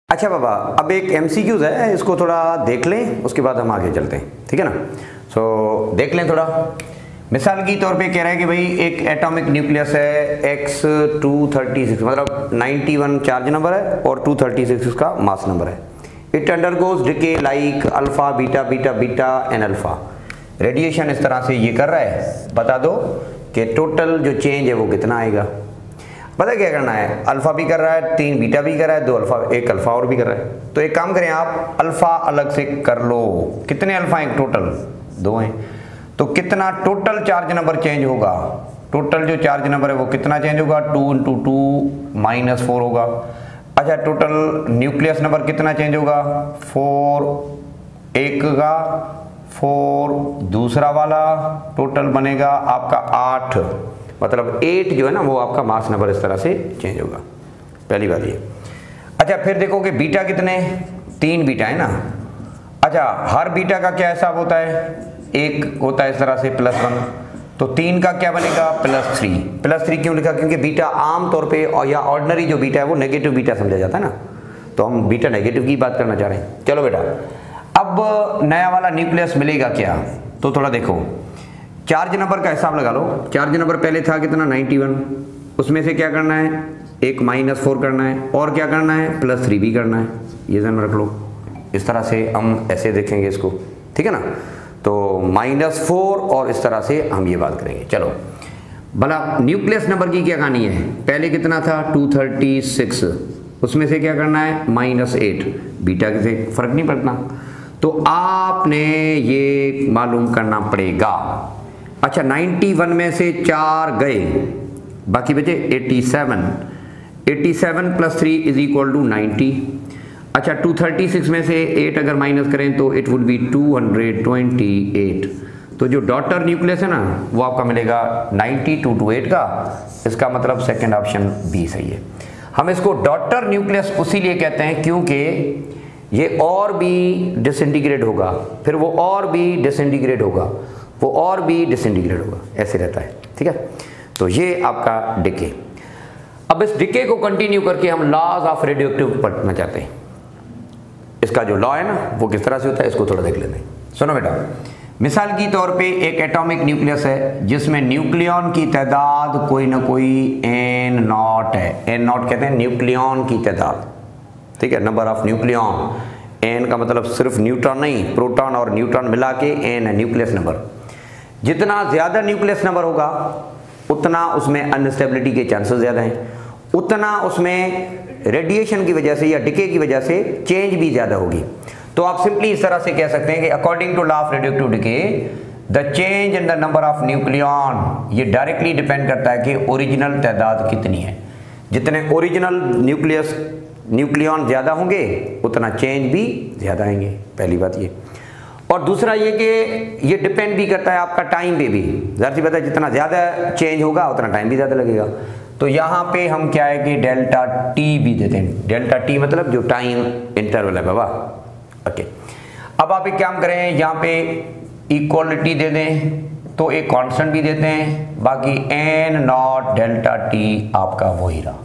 अच्छा बाबा, अब एक एमसीक्यूज है, इसको थोड़ा देख लें, उसके बाद हम आगे चलते हैं, ठीक है ना। सो देख लें थोड़ा। मिसाल के तौर पे कह रहा है कि भाई एक एटॉमिक न्यूक्लियस है X236, मतलब 91 चार्ज नंबर है और 236 इसका मास नंबर है। It undergoes decay like alpha beta beta beta and alpha. Radiation इस तरह से ये कर रहा है, बता दो कि टोटल जो चेंज है वो कितना आएगा। पता क्या करना है, अल्फा भी कर रहा है, 3 बीटा भी कर रहा है, 2 अल्फा, 1 अल्फा और भी कर रहा है। तो एक काम करें आप, अल्फा अलग से कर लो। कितने अल्फा हैं टोटल? 2 हैं। तो कितना टोटल चार्ज नंबर चेंज होगा? टोटल जो चार्ज नंबर है वो कितना चेंज होगा? 2 × 2 -4 होगा। अच्छा, टोटल न्यूक्लियस नंबर कितना चेंज होगा? 4 एक का, 4 दूसरा वाला, टोटल बनेगा आपका 8। मतलब 8 जो है ना वो आपका मास नंबर इस तरह से चेंज होगा। पहली बात ये। अच्छा, फिर देखो कि बीटा कितने? 3 बीटा है ना। अच्छा, हर बीटा का क्या हिसाब होता है? 1 होता है इस तरह से +1। तो 3 का क्या बनेगा? +3। +3 क्यों लिखा? क्योंकि बीटा आम तौर पे और या ऑर्डिनरी जो बीटा है वो नेगेटिव बीटा समझा जाता है ना, तो हम बीटा नेगेटिव की बात करना चाह रहे हैं। चलो बेटा, अब नया वाला न्यूक्लियस मिलेगा क्या? तो थोड़ा देखो, चार्ज नंबर का हिसाब लगा लो। चार्ज नंबर पहले था कितना? 91। उसमें से क्या करना है? एक -4 करना है और क्या करना है? +3 भी करना है। ये ध्यान में रख लो। इस तरह से हम ऐसे देखेंगे इसको, ठीक है ना। तो -4 और इस तरह से हम ये बात करेंगे। चलो भला न्यूक्लियस नंबर की क्या कहानी है? पहले कितना था? 236। उसमें से क्या करना है? -8। बीटा से फर्क नहीं पड़ता, तो आपने ये मालूम करना पड़ेगा। अच्छा, 91 में से 4 गए, बाकी बचे 87। 87 + 3 = 90। अच्छा, 236 में से 8 अगर माइनस करें तो इट वुड बी 228। तो जो डॉटर न्यूक्लियस है ना वो आपका मिलेगा 92 to 8 का। इसका मतलब सेकंड ऑप्शन बी सही है। हम इसको डॉटर न्यूक्लियस उसीलिए कहते हैं क्योंकि ये और भी डिसइंटीग्रेट होगा, फिर वो और भी डिसइंटीग्रेट होगा, वो और भी डिसइंटीग्रेट होगा, ऐसे रहता है, ठीक है। तो ये आपका डिके। अब इस डिके को कंटिन्यू करके हम लॉज ऑफ रेडियोएक्टिव पढ़ना चाहते हैं। इसका जो लॉ है ना वो किस तरह से होता है, इसको थोड़ा देख लेते हैं। सुनो बेटा, मिसाल की तौर पे एक एटॉमिक न्यूक्लियस है जिसमें न्यूक्लियॉन की तादाद कोई ना कोई n0 है। n0 कहते हैं न्यूक्लियॉन की तादाद, ठीक है, नंबर ऑफ न्यूक्लियॉन। n का मतलब सिर्फ न्यूट्रॉन नहीं, प्रोटॉन और न्यूट्रॉन मिला के n है न्यूक्लियस नंबर। जितना ज्यादा न्यूक्लियस नंबर होगा उतना उसमें अनस्टेबिलिटी के चांसेस ज्यादा हैं, उतना उसमें रेडिएशन की वजह से या डिके की वजह से चेंज भी ज्यादा होगी। तो आप सिंपली इस तरह से कह सकते हैं कि according to law of radioactive decay the change in the number of nucleon, ये डायरेक्टली डिपेंड करता है कि ओरिजिनल तादाद कितनी है। जितने ओरिजिनल न्यूक्लियॉन ज्यादा होंगे उतना चेंज भी ज्यादा आएंगे, पहली बात ये। और दूसरा ये कि ये डिपेंड भी करता है आपका टाइम पे भी। ज़ाहिर सी बात है, जितना ज़्यादा चेंज होगा उतना टाइम भी ज़्यादा लगेगा। तो यहाँ पे हम क्या है कि डेल्टा टी भी देते हैं। डेल्टा टी मतलब जो टाइम इंटरवल है बाबा, ओके। अब आप एक काम करें, यहाँ पे इक्वालिटी दे दें तो एक कांस्टेंट भी देते हैं, बाकी n0 डेल्टा टी आपका वही रहा।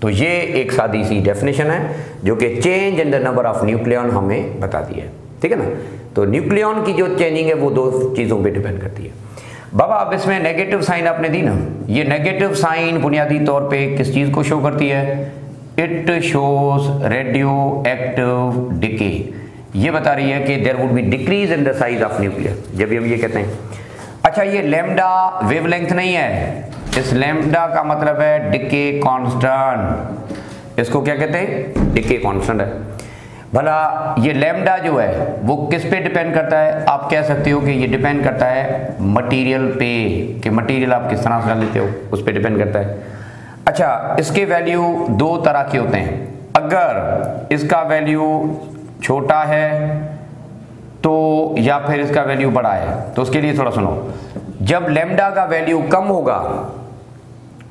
तो ये एक सादी सी डेफिनेशन है जो कि change in the number of nucleon हमें बताती है, ठीक है ना। तो न्यूक्लियॉन की जो चेंजिंग है वो 2 चीज़ों पे डिपेंड करती है बाबा। अब इसमें नेगेटिव साइन आपने दी ना, ये नेगेटिव साइन बुनियादी तौर पे किस चीज़ को शो करती है? It shows radio active decay. ये बता रही है कि there would be decrease in the size of nucleus, जब भी हम ये कहते हैं। अच्छा, ये लैम्डा वेवलेंथ नहीं है, इस लैम्डा का मतलब है डिके कांस्टेंट। इसको क्या कहते हैं? डिके कांस्टेंट है। भला ये लैम्डा जो है वो किस पे डिपेंड करता है? आप कह सकते हो कि ये डिपेंड करता है मटेरियल पे, कि मटेरियल आप किस तरह से लेते हो उस पे डिपेंड करता है। अच्छा, इसके वैल्यू 2 तरह के होते हैं। अगर इसका वैल्यू छोटा है तो या फिर इसका वैल्यू बड़ा है, तो उसके लिए थोड़ा सुनो। जब लैम्डा का वैल्यू कम होगा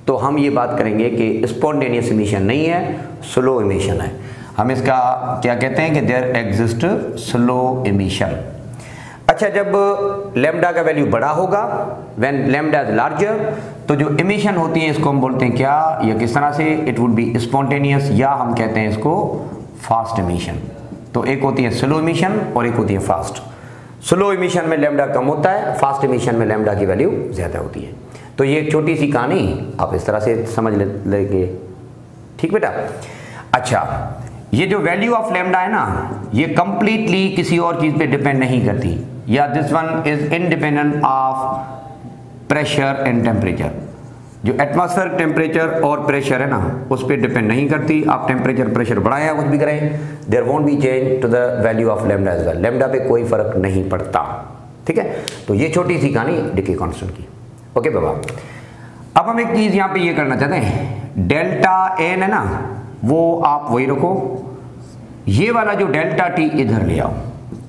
तो हम ये बात करेंगे कि स्पॉन्टेनियस इमिशन नहीं है, स्लो इमिशन है। हम इसका क्या कहते हैं कि देयर एग्जिस्ट स्लो इमिशन। अच्छा, जब लैम्डा का वैल्यू बड़ा होगा, व्हेन लैम्डा इज लार्जर, तो जो इमिशन होती है इसको हम बोलते हैं क्या, या किस तरह से? इट वुड बी स्पॉन्टेनियस, या हम कहते हैं इसको फास्ट इमिशन। तो एक होती है स्लो इमिशन और एक होती है फास्ट। स्लो इमिशन में लैम्डा कम होता है, फास्ट इमिशन में लैम्डा की वैल्यू ज़्यादा होती है। तो ये एक छोटी सी कहानी आप इस तरह से समझ लेंगे, ठीक बेटा। अच्छा, ये जो वैल्यू ऑफ लैम्डा है ना, ये कंप्लीटली किसी और चीज़ पे डिपेंड नहीं करती, या this one is independent of pressure and temperature. जो एटमॉस्फेरिक टेम्परेचर और प्रेशर है ना, उस पर डिपेंड नहीं करती। आप टेम्परेचर प्रेशर बढ़ाएं या कुछ भी करें, there won't be change to the value of lambda as well. Lambda पे कोई फर्क नहीं पड़ता, ठीक है। तो ये छोटी सी कहानी डिके कांस्टेंट की, ओके बाबा। अब हम एक चीज़ यहाँ पे ये करना चाहते हैं, डेल्टा एन है ना, वो आप वही रखो, ये वाला जो डेल्टा टी इधर ले आओ,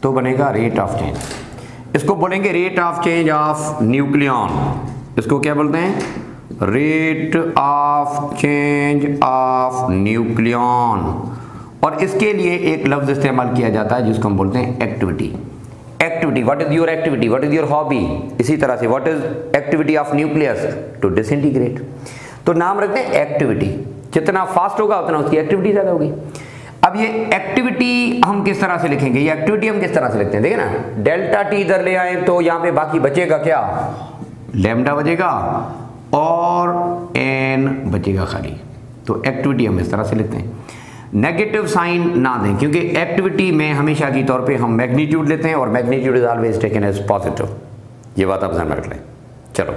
तो बनेगा रेट ऑफ चेंज। इसको बोलेंगे rate of change of nucleon. इसको क्या बोलते हैं? Rate of change of nucleon. और इसके लिए एक लफ्ज इस्तेमाल किया जाता है जिसको हम बोलते हैं activity. Activity, what is your activity, what is your hobby. इसी तरह से what is activity of nucleus, to disintegrate. तो नाम रखते हैं एक्टिविटी। जितना फास्ट होगा उतना उसकी एक्टिविटी ज्यादा होगी। अब ये एक्टिविटी हम किस तरह से लिखेंगे, ये एक्टिविटी हम किस तरह से लिखते हैं, देखिए ना, डेल्टा टी इधर ले आए तो यहाँ पे बाकी बचेगा क्या, लैम्डा बचेगा और एन बचेगा खाली। तो एक्टिविटी हम इस तरह से लिखते हैं। नेगेटिव साइन ना दें, क्योंकि एक्टिविटी में हमेशा की तौर पे हम मैग्नीट्यूड लेते हैं और magnitude is always taken as positive. ये बात आप ध्यान में रख लें। चलो,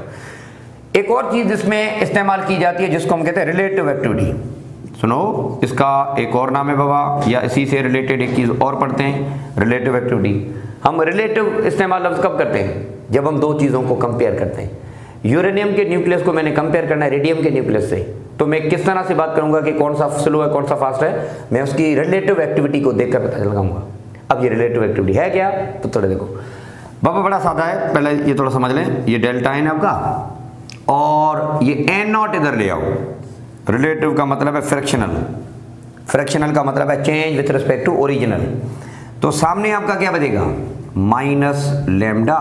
एक और चीज इसमें इस्तेमाल की जाती है जिसको हम कहते हैं रिलेटिव एक्टिविटी। सुनो, इसका एक और नाम है बाबा, या इसी से रिलेटेड एक चीज और पढ़ते हैं, रिलेटिव एक्टिविटी। हम रिलेटिव इस्तेमाल लफ्ज कब करते हैं? जब हम दो चीजों को कंपेयर करते हैं। यूरेनियम के न्यूक्लियस को मैंने कंपेयर करना है रेडियम के न्यूक्लियस से, तो मैं किस तरह से बात करूंगा कि कौन सा स्लो है कौन सा फास्ट है? मैं उसकी रिलेटिव एक्टिविटी को देखकर पता लगाऊंगा। अब ये रिलेटिव एक्टिविटी है क्या, तो थोड़ा देखो बाबा, बड़ा सादा है, पहले ये थोड़ा समझ लें। ये डेल्टा एन है आपका, और ये एन नॉट इधर ले आओ। रिलेटिव का मतलब है फ्रैक्शनल, फ्रैक्शनल का मतलब है change with respect to original. तो सामने आपका क्या बचेगा, माइनस लैम्डा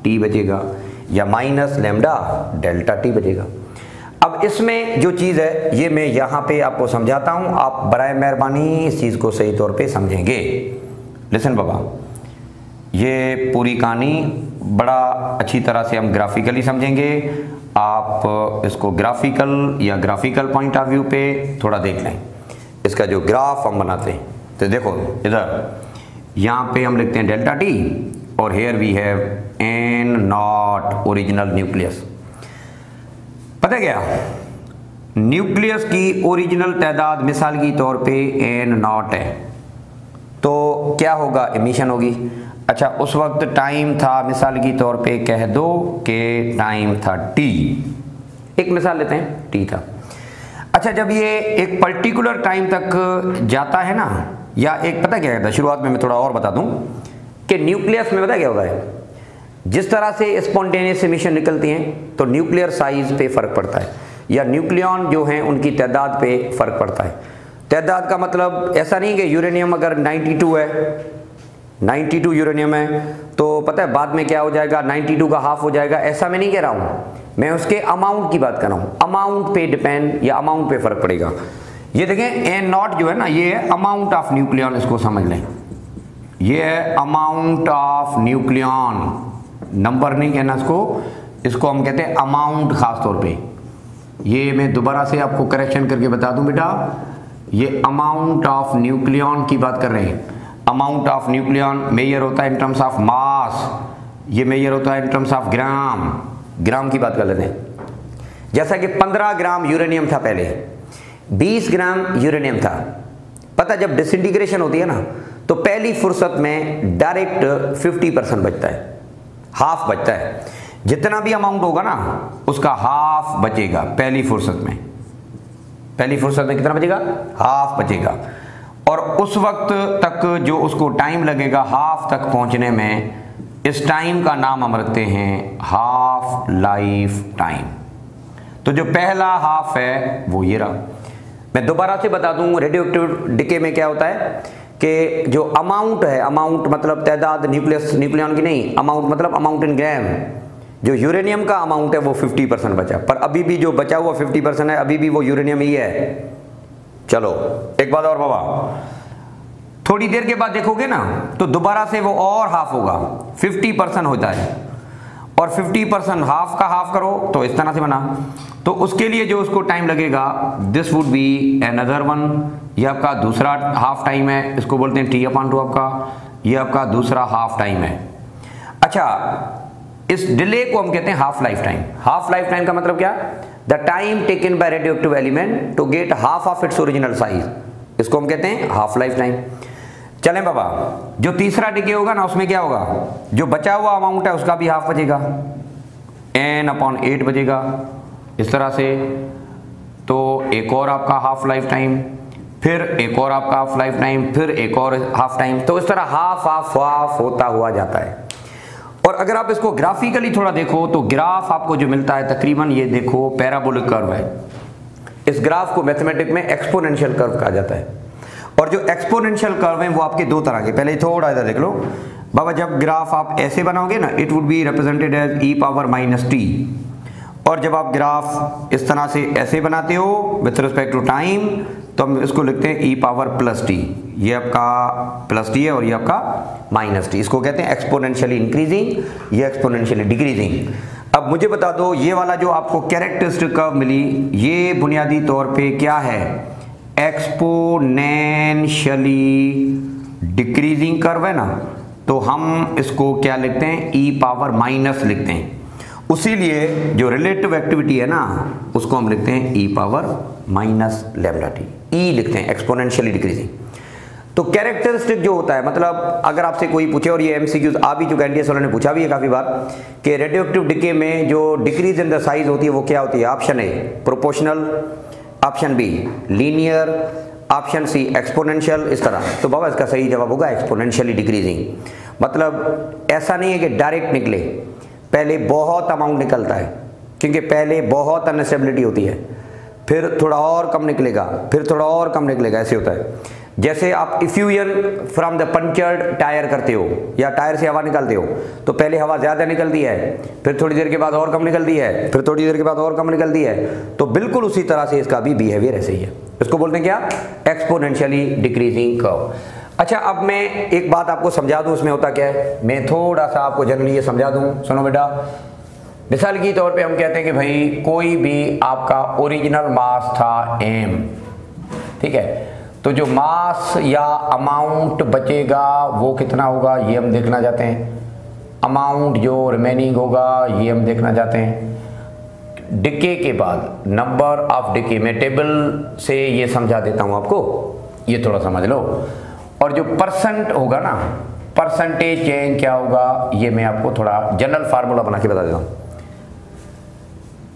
टी बचेगा, या माइनस लैम्डा डेल्टा टी बचेगा। अब इसमें जो चीज़ है ये मैं यहाँ पे आपको समझाता हूँ, आप बराए मेहरबानी इस चीज़ को सही तौर पे समझेंगे। लिसन बाबा, ये पूरी कहानी बड़ा अच्छी तरह से हम ग्राफिकली समझेंगे। आप इसको ग्राफिकल या ग्राफिकल पॉइंट ऑफ व्यू पे थोड़ा देख लें। इसका जो ग्राफ हम बनाते हैं, तो देखो इधर यहाँ पे हम लिखते हैं डेल्टा टी, और here we have N naught original nucleus. पता है क्या, न्यूक्लियस की ओरिजिनल तादाद मिसाल की तौर पे एन नॉट है, तो क्या होगा, एमिशन होगी। अच्छा, उस वक्त टाइम था मिसाल की तौर पे कह दो कि टाइम था टी, एक मिसाल लेते हैं, टी था। अच्छा, जब ये एक पर्टिकुलर टाइम तक जाता है ना, या एक पता क्या कहता है, शुरुआत में मैं थोड़ा और बता दूं कि न्यूक्लियस में पता क्या होता है, जिस तरह से स्पॉन्टेनियस एमिशन निकलती हैं तो न्यूक्लियर साइज पे फर्क पड़ता है, या न्यूक्लियॉन जो हैं उनकी तादाद पे फर्क पड़ता है। तादाद का मतलब ऐसा नहीं कि यूरेनियम अगर 92 है, 92 यूरेनियम है, तो पता है बाद में क्या हो जाएगा, 92 का हाफ हो जाएगा, ऐसा मैं नहीं कह रहा हूँ। मैं उसके अमाउंट की बात कर रहा हूँ। अमाउंट पे डिपेंड, या अमाउंट पे फर्क पड़ेगा। ये देखें, एन नॉट जो है ना, ये है अमाउंट ऑफ न्यूक्लियॉन, इसको समझ लें। ये है अमाउंट ऑफ न्यूक्लियॉन, नंबर नहीं कहना इसको हम कहते हैं अमाउंट। खास तौर पे ये मैं दोबारा से आपको करेक्शन करके बता दूं बेटा, ये अमाउंट ऑफ न्यूक्लियॉन की बात कर रहे हैं। अमाउंट ऑफ न्यूक्लियॉन मेजर होता है इन टर्म्स ऑफ मास, ये मेजर होता है इन टर्म्स ऑफ ग्राम। ग्राम की बात कर लेते हैं। जैसा कि 15 ग्राम यूरेनियम था पहले, 20 ग्राम यूरेनियम था। पता, जब डिसइंटीग्रेशन होती है ना, तो पहली फुर्सत में डायरेक्ट 50% बचता है, हाफ बचता है। जितना भी अमाउंट होगा ना, उसका हाफ बचेगा पहली फुर्सत में। पहली फुर्सत में कितना बचेगा, हाफ बचेगा। और उस वक्त तक जो उसको टाइम लगेगा हाफ तक पहुंचने में, इस टाइम का नाम हम रखते हैं हाफ लाइफ टाइम। तो जो पहला हाफ है वो ये रहा। मैं दोबारा से बता दूं, रेडियोएक्टिव डिके में क्या होता है कि जो अमाउंट है, अमाउंट मतलब तादाद न्यूक्लियॉन की नहीं, अमाउंट मतलब अमाउंट इन ग्राम। जो यूरेनियम का अमाउंट है वो 50% बचा, पर अभी भी जो बचा हुआ 50% है, अभी भी वो यूरेनियम ही है। चलो एक बात और बाबा, थोड़ी देर के बाद देखोगे ना तो दोबारा से वो और हाफ होगा, 50% होता है, और 50% हाफ का हाफ करो तो इस तरह से बना। तो उसके लिए जो उसको टाइम लगेगा, this would be another one, ये आपका दूसरा हाफ टाइम है, इसको बोलते हैं t/2 आपका, ये आपका दूसरा हाफ टाइम है। अच्छा, इस डिले को हम कहते हैं half life time. Half life time का मतलब क्या? The time taken by radioactive element to get half of its original size, इसको हम कहते हैं हाफ लाइफ टाइम। चलें बाबा, जो तीसरा डिके होगा ना उसमें क्या होगा, जो बचा हुआ अमाउंट है उसका भी हाफ बचेगा, n/8 बचेगा इस तरह से। तो एक और आपका हाफ लाइफ टाइम, फिर एक और आपका हाफ लाइफ टाइम, फिर एक और हाफ टाइम, तो इस तरह हाफ हाफ हाफ होता हुआ जाता है। और अगर आप इसको ग्राफिकली थोड़ा देखो तो ग्राफ आपको जो मिलता है तकरीबन ये देखो पैराबोलिक कर्व है। इस ग्राफ को मैथमेटिक्स में एक्सपोनेंशियल कर्व कहा जाता है। और जो एक्सपोनेंशियल कर्व है वो आपके दो तरह के, पहले थोड़ा इधर देख लो बाबा, जब ग्राफ आप ऐसे बनाओगे ना it would be represented as e⁻t, और जब आप ग्राफ इस तरह से ऐसे बनाते हो विथ रिस्पेक्ट टू टाइम तो हम इसको लिखते हैं e⁻+t, ये आपका +t है और ये आपका -t, इसको कहते हैं एक्सपोनेंशियली इंक्रीजिंग, ये एक्सपोनेंशियली डिक्रीजिंग। अब मुझे बता दो ये वाला जो आपको कैरेक्टरिस्टिक कर्व मिली ये बुनियादी तौर पे क्या है, एक्सपोनेंशियली डिक्रीजिंग कर्व है ना, तो हम इसको क्या लिखते हैं, e⁻- लिखते हैं। उसीलिए जो रिलेटिव एक्टिविटी है ना उसको हम लिखते हैं e⁻−λt, ई लिखते हैं, एक्सपोनेंशियली डिक्रीजिंग। तो कैरेक्टरिस्टिक जो होता है, मतलब अगर आपसे कोई पूछे, और ये एमसीक्यूज आ भी चुका है, एनडीएस वालों ने पूछा भी है काफी बार, कि रेडियोएक्टिव डिके में जो डिक्रीज इन द साइज होती है वो क्या होती है, option A proportional, option B linear, option C exponential, इस तरह। तो बाबा इसका सही जवाब होगा एक्सपोनेंशियली डिक्रीजिंग। मतलब ऐसा नहीं है कि डायरेक्ट निकले, पहले बहुत अमाउंट निकलता है, क्योंकि पहले बहुत अनस्टेबिलिटी होती है, फिर थोड़ा और कम निकलेगा, फिर थोड़ा और कम निकलेगा, ऐसे होता है। जैसे आप effusion from the punctured tyre करते हो या टायर से हवा निकालते हो, तो पहले हवा ज़्यादा निकलती है, फिर थोड़ी देर के बाद और कम निकलती है, फिर थोड़ी देर के बाद और कम निकलती है। तो बिल्कुल उसी तरह से इसका भी बिहेवियर ऐसे ही है, इसको बोलते हैं क्या, एक्सपोनेंशियली डिक्रीजिंग कर्व। अच्छा, अब मैं एक बात आपको समझा दूं, उसमें होता क्या है, मैं थोड़ा सा आपको जनरली ये समझा दूं। सुनो बेटा, मिसाल के तौर पे हम कहते हैं कि भाई कोई भी आपका ओरिजिनल मास था m, ठीक है, तो जो मास या अमाउंट बचेगा वो कितना होगा ये हम देखना चाहते हैं, अमाउंट जो रिमेनिंग होगा ये हम देखना चाहते हैं। डिके के बाद नंबर ऑफ डिके, मैं टेबल से ये समझा देता हूँ आपको, ये थोड़ा समझ लो। और जो परसेंट होगा ना, परसेंटेज चेंज क्या होगा ये मैं आपको थोड़ा जनरल फार्मूला बना के बता देता हूँ।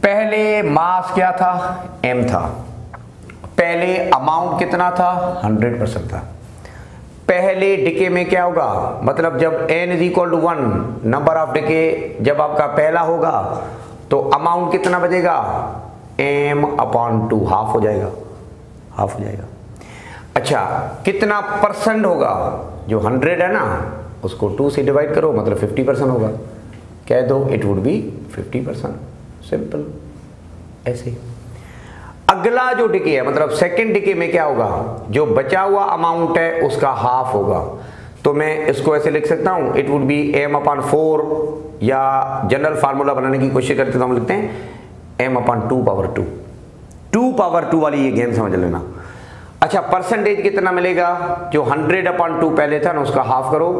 पहले मास क्या था, m था, पहले अमाउंट कितना था, 100% था। पहले डिके में क्या होगा, मतलब जब n = 1 नंबर ऑफ डिके जब आपका पहला होगा तो अमाउंट कितना बचेगा, m/2, हाफ हो जाएगा, हाफ हो जाएगा। अच्छा, कितना परसेंट होगा, जो 100 है ना उसको 2 से डिवाइड करो, मतलब 50% होगा, कह दो इट वुड बी 50%, सिंपल ऐसे। अगला जो डिके है, मतलब सेकंड डिके में क्या होगा, जो बचा हुआ अमाउंट है उसका हाफ होगा, तो मैं इसको ऐसे लिख सकता हूं, इट वुड बी m/4, या जनरल फार्मूला बनाने की कोशिश करते तो हम लिखते हैं m/2/2, 2/2 वाली ये गेम समझ लेना। अच्छा, परसेंटेज कितना मिलेगा, जो 100/2 पहले था ना उसका हाफ करो,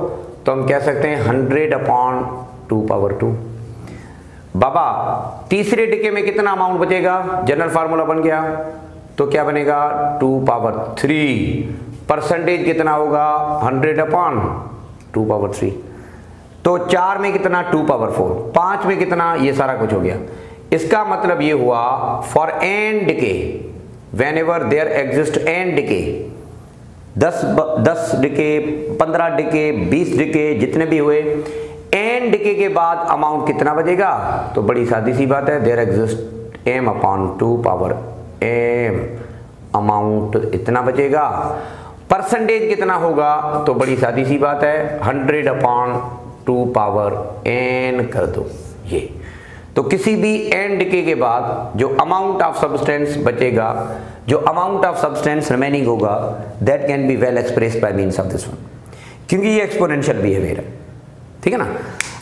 तो हम कह सकते हैं 100/2/2। बाबा तीसरे डिके में कितना अमाउंट बचेगा, जनरल फार्मूला बन गया, तो क्या बनेगा 2/3। परसेंटेज कितना होगा 100/2/3। तो 4 में कितना 2/4, 5 में कितना, ये सारा कुछ हो गया। इसका मतलब ये हुआ for n decay, whenever there exists n decay, 10 decay, 15 decay, 20 decay, जितने भी हुए, n डिके के बाद अमाउंट कितना बचेगा, तो बड़ी सादी सी बात है, there exists m/2/m, अमाउंट इतना बचेगा। परसेंटेज कितना होगा, तो बड़ी सादी सी बात है, 100/2/n कर दो ये। तो किसी भी एन डिके के बाद जो अमाउंट ऑफ सब्सटेंस बचेगा, जो अमाउंट ऑफ सब्सटेंस रिमेनिंग होगा, that can be well expressed by means of this one, क्योंकि ये एक्सपोनेंशियल बिहेवियर है, ठीक है ना।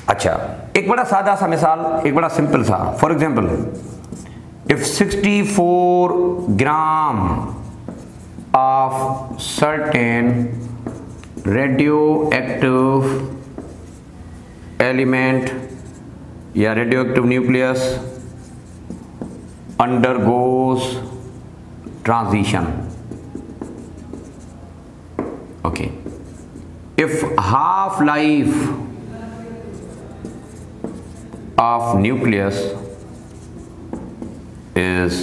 अच्छा, एक बड़ा सादा सा मिसाल, एक बड़ा सिंपल सा, for example if 64 gram of certain radioactive element या radioactive nucleus undergoes transition. Okay, if half-life of nucleus is,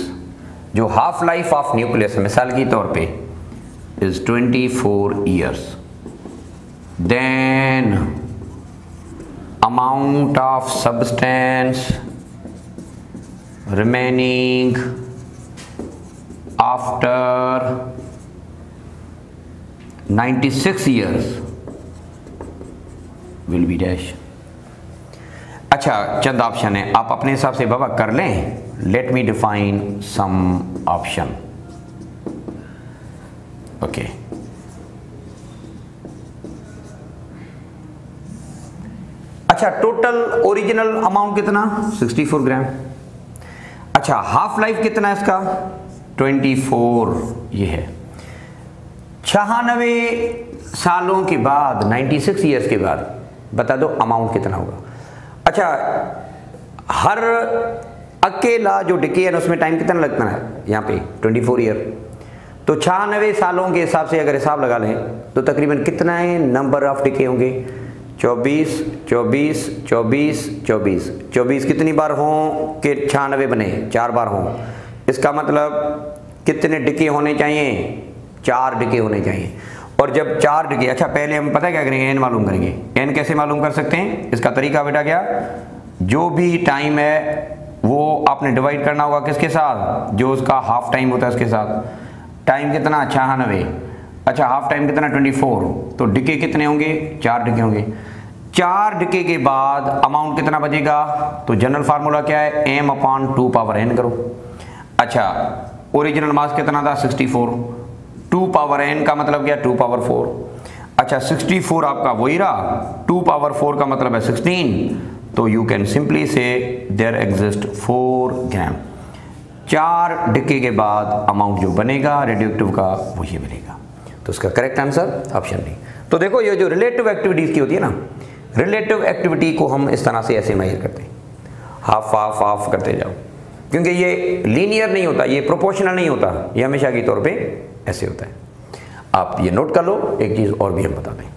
जो हाफ लाइफ ऑफ न्यूक्लियस मिसाल की तौर पे is 24 years, then amount of substance remaining after 96 years will be dash. अच्छा, चंद option है, आप अपने हिसाब से बाबा कर लें. Let me define some option. Okay, अच्छा, टोटल ओरिजिनल अमाउंट कितना 64 ग्राम. अच्छा, हाफ लाइफ कितना है इसका 24, ये है. 96 सालों के बाद, 96 ईयर्स के बाद बता दो अमाउंट कितना होगा. अच्छा, हर अकेला जो डिके है उसमें टाइम कितना लगता है यहाँ पे 24 ईयर. तो 96 सालों के हिसाब से अगर हिसाब लगा लें तो तकरीबन कितना है नंबर ऑफ डिके होंगे 24, 24, 24, 24. 24 कितनी बार हों कि 96 बने, 4 बार हों. इसका मतलब कितने डिके होने चाहिए, 4 डिके होने चाहिए. और जब 4 डिके, अच्छा पहले हम पता क्या करेंगे, एन मालूम करेंगे. एन कैसे मालूम कर सकते हैं, इसका तरीका बेटा क्या, जो भी टाइम है वो आपने डिवाइड करना होगा किसके साथ, जो उसका हाफ टाइम होता है उसके साथ. टाइम कितना 96, अच्छा हाफ टाइम कितना 24, तो डिके कितने होंगे 4 डिके होंगे. 4 डिके के बाद अमाउंट कितना बचेगा, तो जनरल फार्मूला क्या है, m/2 पावर n करो. अच्छा, ओरिजिनल मास कितना था 64, 2 पावर n का मतलब क्या 2 पावर 4. अच्छा, 64 आपका वही रहा, 2 पावर 4 का मतलब है 16. तो यू कैन सिंपली से देयर एग्जिस्ट 4 ग्राम. 4 डिके के बाद अमाउंट जो बनेगा रेडियोएक्टिव का वो ये बनेगा. तो इसका करेक्ट आंसर ऑप्शन डी. तो देखो ये जो रिलेटिव एक्टिविटीज की होती है ना, रिलेटिव एक्टिविटी को हम इस तरह से ऐसे मेजर करते हैं, हाफ हाफ हाफ करते जाओ, क्योंकि ये लीनियर नहीं होता, ये प्रोपोर्शनल नहीं होता, ये हमेशा के तौर पे ऐसे होता है. आप ये नोट कर लो. एक चीज और भी हम बता दें,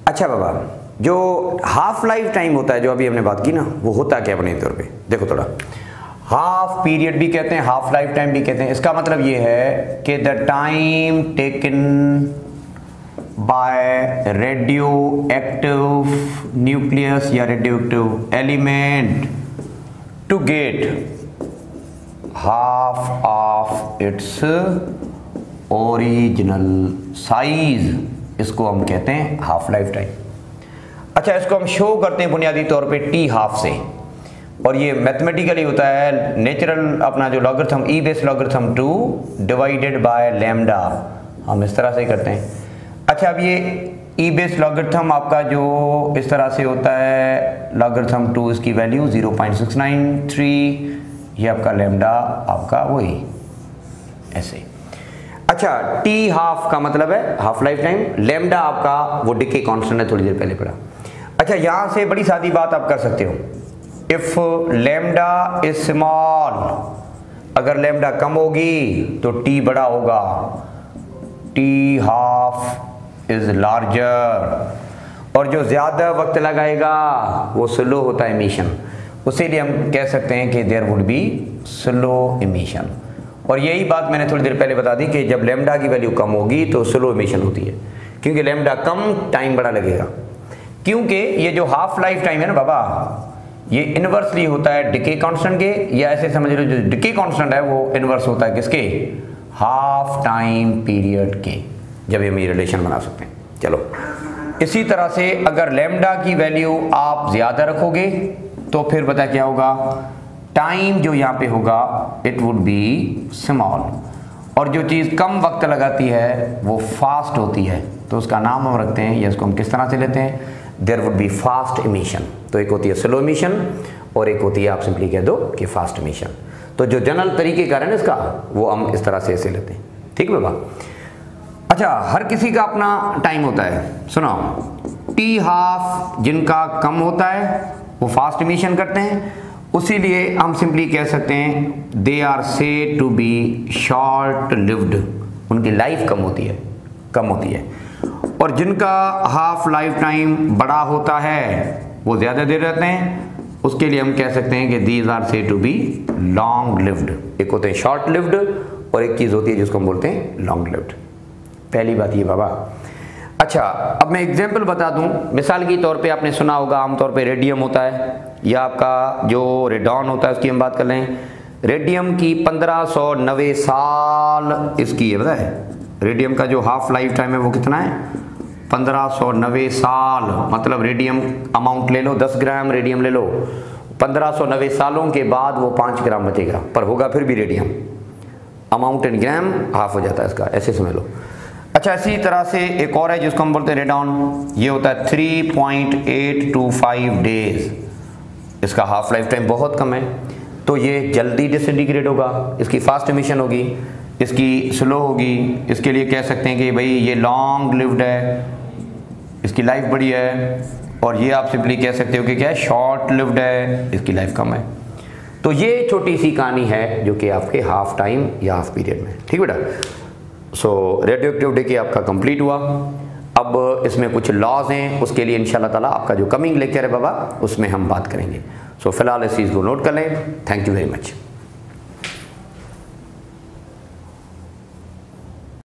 अच्छा बाबा, जो हाफ लाइफ टाइम होता है जो अभी हमने बात की ना, वो होता क्या अपने तौर पे देखो थोड़ा. हाफ पीरियड भी कहते हैं, हाफ लाइफ टाइम भी कहते हैं. इसका मतलब ये है कि the time taken by radioactive nucleus या radioactive element to get half of its original size, इसको हम कहते हैं हाफ लाइफ टाइम. अच्छा, इसको हम शो करते हैं बुनियादी तौर पे टी हाफ से, और ये मैथमेटिकली होता है नेचुरल अपना जो logarithm E base logarithm 2 divided by lambda, हम इस तरह से करते हैं. अच्छा, अब ये ई बेस लॉगरिथम आपका जो इस तरह से होता है लॉगरिथम 2, इसकी वैल्यू 0.693, ये आपका लैम्डा आपका वही ऐसे. अच्छा, टी हाफ का मतलब है हाफ लाइफ टाइम, लैम्डा आपका वो डिके कांस्टेंट है, थोड़ी देर पहले पढ़ा. अच्छा, यहां से बड़ी सादी बात आप कर सकते हो, इफ लैम्डा इज स्मॉल, अगर लैम्डा कम होगी तो टी बड़ा होगा, टी हाफ इज लार्जर, और जो ज्यादा वक्त लगाएगा वो स्लो होता है एमिशन, उसीलिए हम कह सकते हैं कि there would be slow emission. और यही बात मैंने थोड़ी देर पहले बता दी कि जब लैम्डा की वैल्यू कम होगी तो स्लो इमिशन होती है, क्योंकि लैम्डा कम टाइम बड़ा लगेगा। क्योंकि ये जो हाफ लाइफ टाइम है ना बाबा, ये इनवर्सली होता है डिके कांस्टेंट के, या ऐसे समझ लो जो डिके कांस्टेंट है वो इनवर्स होता है किसके, हाफ टाइम पीरियड के, जब हम ये रिलेशन बना सकते हैं। चलो इसी तरह से अगर लैम्डा की वैल्यू आप ज्यादा रखोगे तो फिर पता क्या होगा, टाइम जो यहाँ पे होगा इट वुड बी स्मॉल, और जो चीज़ कम वक्त लगाती है वो फास्ट होती है, तो उसका नाम हम रखते हैं, या इसको हम किस तरह से लेते हैं, there would be fast emission. तो एक होती है स्लो इमिशन और एक होती है आप सिंपली कह दो कि फास्ट इमिशन। तो जो जनरल तरीके का है ना इसका, वो हम इस तरह से ऐसे लेते हैं। ठीक है बाबा। अच्छा, हर किसी का अपना टाइम होता है, सुनो, टी हाफ जिनका कम होता है वो फास्ट इमिशन करते हैं, उसी लिए हम सिंपली कह सकते हैं they are said to be short lived, उनकी लाइफ कम होती है। और जिनका हाफ लाइफ टाइम बड़ा होता है वो ज़्यादा देर रहते हैं, उसके लिए हम कह सकते हैं कि these are said to be long lived. एक होते हैं शॉर्ट लिव्ड और एक चीज़ होती है जिसको हम बोलते हैं लॉन्ग लिव्ड। पहली बात ये बाबा। अच्छा, अब मैं एग्जाम्पल बता दूं, मिसाल के तौर पे आपने सुना होगा आमतौर पे रेडियम होता है या आपका जो रेडॉन होता है, उसकी हम बात कर लें। रेडियम की 1590 साल इसकी है, पता है रेडियम का जो हाफ लाइफ टाइम है वो कितना है, 1590 साल। मतलब रेडियम अमाउंट ले लो, 10 ग्राम रेडियम ले लो, 1590 सालों के बाद वो 5 ग्राम बचेगा, पर होगा फिर भी radium. Amount in gram half हो जाता है इसका, ऐसे समझ लो। अच्छा, इसी तरह से एक और है जिसको हम बोलते हैं रेडॉन, ये होता है 3.825 डेज, इसका हाफ लाइफ टाइम बहुत कम है, तो ये जल्दी डिसइंटीग्रेट होगा, इसकी फास्ट इमिशन होगी, इसकी स्लो होगी। इसके लिए कह सकते हैं कि भाई ये लॉन्ग लिव्ड है, इसकी लाइफ बड़ी है, और ये आप सिंपली कह सकते हो कि क्या है, शॉर्ट लिव्ड है, इसकी लाइफ कम है। तो ये छोटी सी कहानी है जो कि आपके हाफ टाइम या हाफ पीरियड में। ठीक बेटा। सो रेडियो एक्टिव डे आपका कंप्लीट हुआ। अब इसमें कुछ लॉज हैं, उसके लिए इंशाल्लाह ताला आपका जो कमिंग लेक्चर है बाबा उसमें हम बात करेंगे। सो फिलहाल इस चीज़ को नोट कर लें। Thank you very much.